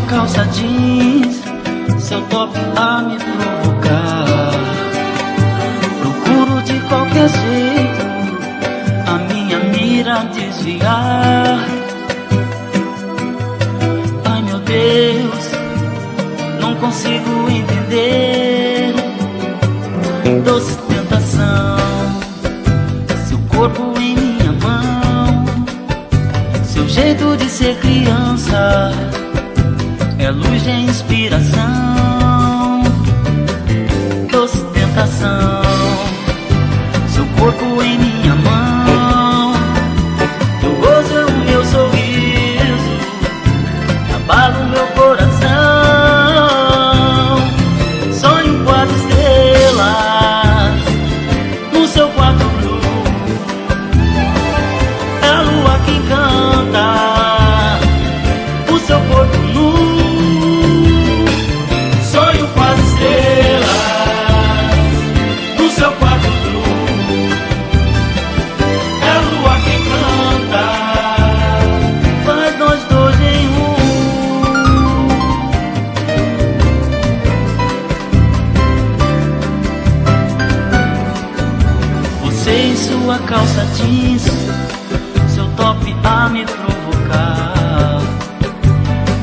calça jeans, seu top a me provocar. Procuro de qualquer jeito a minha mira desviar. Ai meu Deus, não consigo entender. Doce tentação, seu corpo em minha mão, seu jeito de ser criança é luz de inspiração. Doce tentação, seu corpo em minha mão, teu gozo é o meu sorriso, abala o meu coração. Sonho com as estrelas no seu quarto blue, é a lua que encanta o seu corpo nu. Sonho com as estrelas no seu quarto blue, é a lua que encanta, faz nós dois em um. Você em sua calça jeans, seu top a me provocar.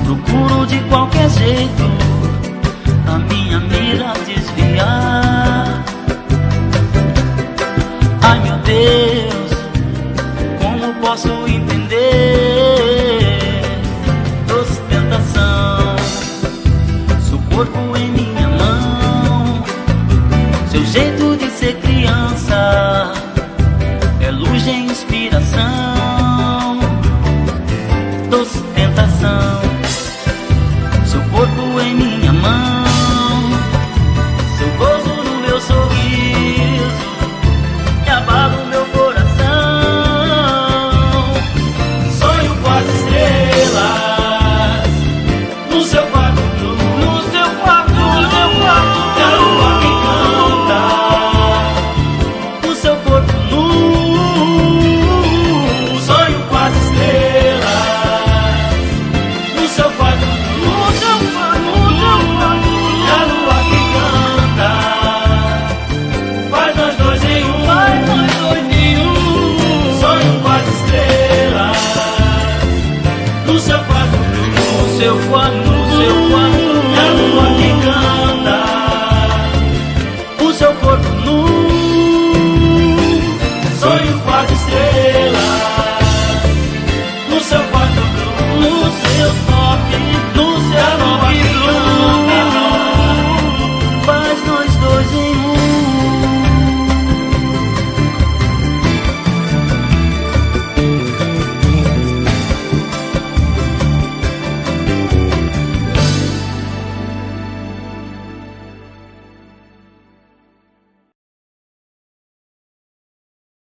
Procuro de qualquer jeito a minha mira desviar. Ai meu Deus, como posso entender? Doce tentação, seu corpo em minha mão, seu jeito de ser criança é luz de inspiração. Doce tentação, seu corpo em minha mão,